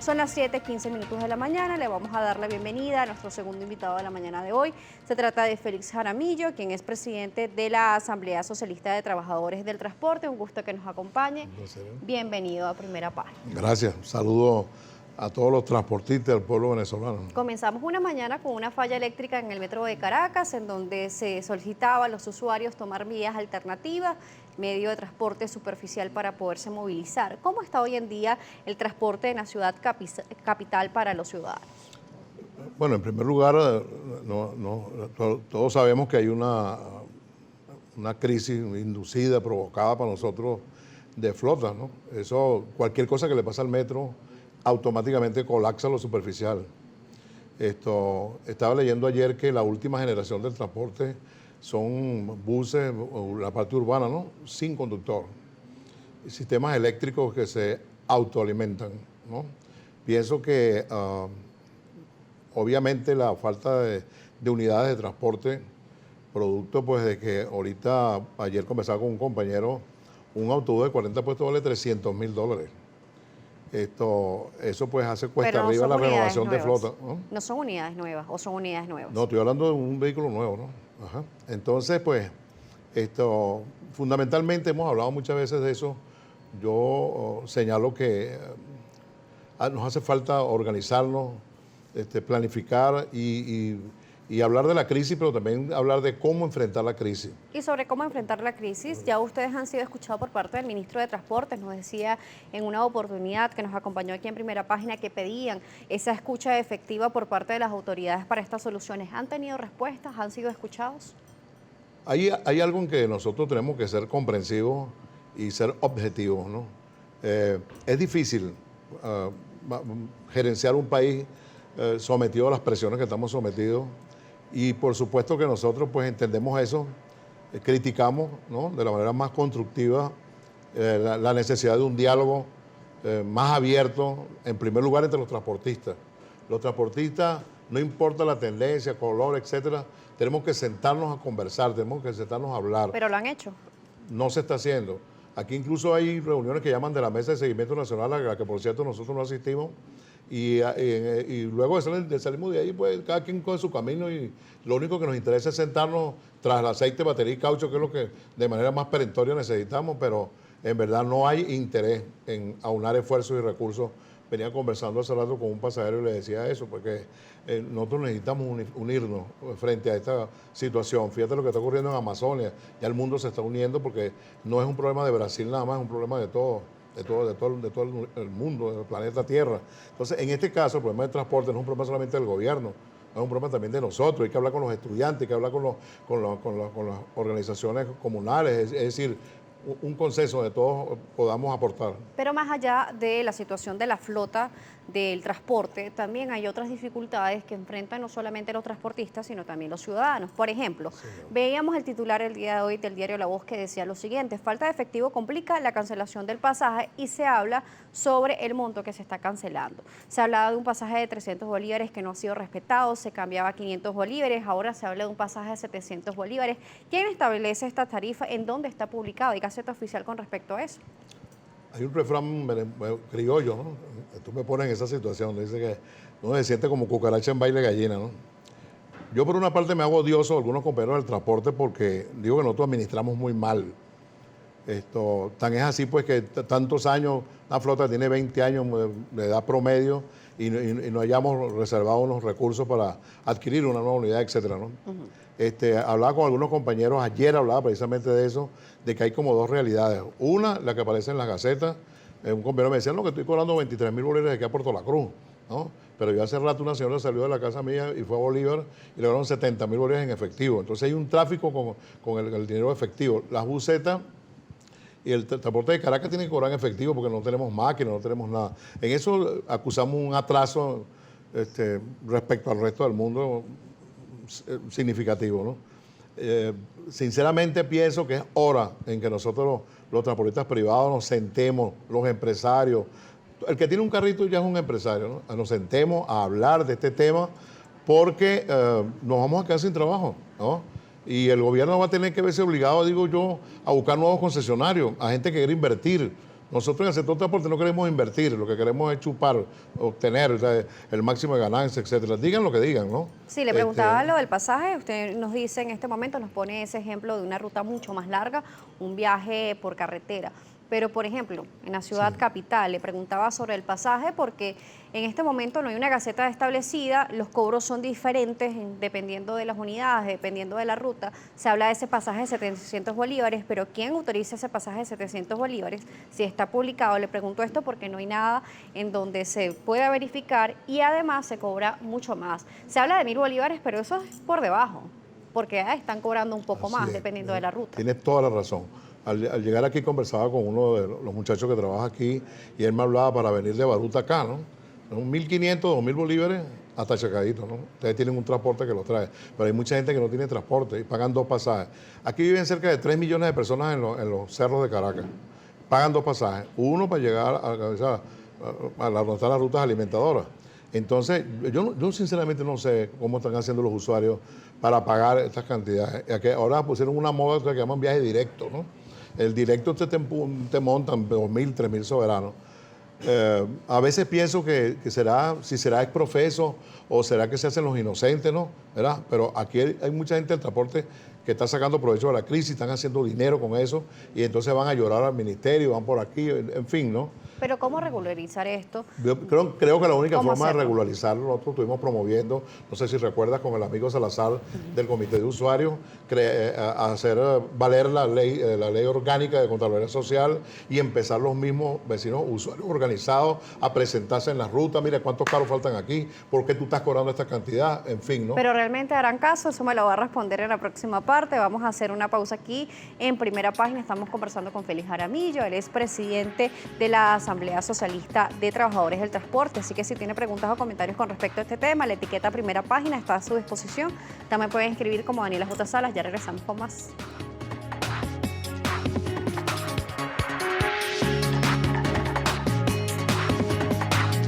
Son las 7:15 de la mañana, le vamos a dar la bienvenida a nuestro segundo invitado de la mañana de hoy. Se trata de Félix Jaramillo, quien es presidente de la Asamblea Socialista de Trabajadores del Transporte. Un gusto que nos acompañe. Bienvenido a Primera Página. Gracias, saludo a todos los transportistas del pueblo venezolano. Comenzamos una mañana con una falla eléctrica en el metro de Caracas, en donde se solicitaba a los usuarios tomar vías alternativas, medio de transporte superficial para poderse movilizar. ¿Cómo está hoy en día el transporte en la ciudad capital para los ciudadanos? Bueno, en primer lugar, todos sabemos que hay una crisis inducida, provocada para nosotros de flota, ¿no? Eso, cualquier cosa que le pasa al metro, automáticamente colapsa lo superficial. Estaba leyendo ayer que la última generación del transporte son buses, o la parte urbana, ¿no?, sin conductor. Sistemas eléctricos que se autoalimentan, ¿no? Pienso que obviamente la falta de unidades de transporte, producto pues de que ahorita, ayer conversaba con un compañero, un autobús de 40 puestos vale $300,000. Eso pues hace cuesta arriba la renovación de flota, ¿no? ¿No son unidades nuevas o son unidades nuevas? No, estoy hablando de un vehículo nuevo, ¿no? Ajá. Entonces, pues, fundamentalmente hemos hablado muchas veces de eso. Yo señalo que nos hace falta organizarnos, planificar y hablar de la crisis, pero también hablar de cómo enfrentar la crisis. Y sobre cómo enfrentar la crisis, ya ustedes han sido escuchados por parte del ministro de Transportes. Nos decía en una oportunidad que nos acompañó aquí en Primera Página que pedían esa escucha efectiva por parte de las autoridades para estas soluciones. ¿Han tenido respuestas? ¿Han sido escuchados? Hay algo en que nosotros tenemos que ser comprensivos y ser objetivos, ¿no? Es difícil gerenciar un país sometido a las presiones que estamos sometidos. Y por supuesto que nosotros pues entendemos eso, criticamos, ¿no?, de la manera más constructiva la necesidad de un diálogo más abierto, en primer lugar entre los transportistas. Los transportistas, no importa la tendencia, color, etcétera, tenemos que sentarnos a conversar, tenemos que sentarnos a hablar. ¿Pero lo han hecho? No se está haciendo. Aquí incluso hay reuniones que llaman de la Mesa de Seguimiento Nacional, a la que por cierto nosotros no asistimos. Y luego salimos de ahí, pues cada quien coge su camino y lo único que nos interesa es sentarnos tras el aceite, batería y caucho, que es lo que de manera más perentoria necesitamos, pero en verdad no hay interés en aunar esfuerzos y recursos. Venía conversando hace rato con un pasajero y le decía eso, porque nosotros necesitamos unirnos frente a esta situación. Fíjate lo que está ocurriendo en Amazonia, ya el mundo se está uniendo porque no es un problema de Brasil nada más, es un problema de todo el mundo, del planeta Tierra. Entonces, en este caso, el problema del transporte no es un problema solamente del gobierno, es un problema también de nosotros. Hay que hablar con los estudiantes, hay que hablar con las organizaciones comunales, es decir, un consenso de todos podamos aportar. Pero más allá de la situación de la flota del transporte, también hay otras dificultades que enfrentan no solamente los transportistas, sino también los ciudadanos. Por ejemplo, veíamos el titular el día de hoy del diario La Voz que decía lo siguiente: falta de efectivo complica la cancelación del pasaje, y se habla sobre el monto que se está cancelando. Se hablaba de un pasaje de 300 bolívares que no ha sido respetado, se cambiaba a 500 bolívares, ahora se habla de un pasaje de 700 bolívares. ¿Quién establece esta tarifa? ¿En dónde está publicado? ¿Hay gaceta oficial con respecto a eso? Hay un refrán criollo, ¿no? Tú me pones en esa situación, dice que uno se siente como cucaracha en baile gallina, ¿no? Yo por una parte me hago odioso a algunos compañeros del transporte porque digo que nosotros administramos muy mal. Tan es así pues que tantos años, una flota tiene 20 años de edad promedio y no hayamos reservado unos recursos para adquirir una nueva unidad, etcétera, ¿no? Hablaba con algunos compañeros, ayer hablaba precisamente de eso, de que hay como dos realidades. Una, la que aparece en las gacetas. Un compañero me decía, no, que estoy cobrando 23,000 bolívares de aquí a Puerto La Cruz, ¿no? Pero yo hace rato una señora salió de la casa mía y fue a Bolívar y le cobraron 70,000 bolívares en efectivo. Entonces hay un tráfico con el dinero efectivo. Las busetas y el transporte de Caracas tienen que cobrar en efectivo porque no tenemos máquinas, no tenemos nada. En eso acusamos un atraso respecto al resto del mundo significativo, ¿no? Sinceramente pienso que es hora en que nosotros los transportistas privados nos sentemos, los empresarios, el que tiene un carrito ya es un empresario, ¿no? Nos sentemos a hablar de este tema porque nos vamos a quedar sin trabajo, ¿no? Y el gobierno va a tener que verse obligado, digo yo, a buscar nuevos concesionarios, a gente que quiera invertir, Nosotros en el sector transporte no queremos invertir, lo que queremos es chupar, obtener, o sea, el máximo de ganancia, etcétera. Digan lo que digan, ¿no? Sí, le preguntaba lo del pasaje. Usted nos dice en este momento, nos pone ese ejemplo de una ruta mucho más larga, un viaje por carretera. Pero, por ejemplo, en la ciudad capital, le preguntaba sobre el pasaje porque en este momento no hay una gaceta establecida, los cobros son diferentes dependiendo de las unidades, dependiendo de la ruta. Se habla de ese pasaje de 700 bolívares, pero ¿quién autoriza ese pasaje de 700 bolívares? Si está publicado, le pregunto esto porque no hay nada en donde se pueda verificar y además se cobra mucho más. Se habla de 1000 bolívares, pero eso es por debajo, porque están cobrando un poco más dependiendo de la ruta. Tienes toda la razón. Al llegar aquí conversaba con uno de los muchachos que trabaja aquí y él me hablaba para venir de Baruta acá, ¿no? 1.500, 2.000 bolívares hasta Chacadito, ¿no? Ustedes tienen un transporte que los trae, pero hay mucha gente que no tiene transporte y pagan 2 pasajes. Aquí viven cerca de 3 millones de personas en los cerros de Caracas. Pagan 2 pasajes, uno para llegar a donde están las rutas alimentadoras. Entonces, yo sinceramente no sé cómo están haciendo los usuarios para pagar estas cantidades. Ahora pusieron una moda que llaman viaje directo, ¿no? El directo te montan 2.000, 3.000 soberanos. A veces pienso que si será exprofeso o será que se hacen los inocentes, ¿no? ¿Verdad? Pero aquí hay mucha gente del transporte que está sacando provecho de la crisis, están haciendo dinero con eso y entonces van a llorar al ministerio, van por aquí, en fin, ¿no? Pero ¿cómo regularizar esto? Yo creo que la única forma hacerlo? de regularizarlo, nosotros estuvimos promoviendo, no sé si recuerdas, con el amigo Salazar del Comité de Usuarios, hacer valer la ley orgánica de Contraloría Social y empezar los mismos vecinos usuarios organizados a presentarse en las rutas. Mira cuántos carros faltan aquí, por qué tú estás cobrando esta cantidad, en fin, ¿no? Pero realmente harán caso, eso me lo va a responder en la próxima parte. Vamos a hacer una pausa aquí en Primera Página. Estamos conversando con Félix Jaramillo, él es presidente de la Asamblea Socialista de Trabajadores del Transporte. Así que si tiene preguntas o comentarios con respecto a este tema, la etiqueta Primera Página está a su disposición. También pueden escribir como Daniela J. Salas. Ya regresamos con más.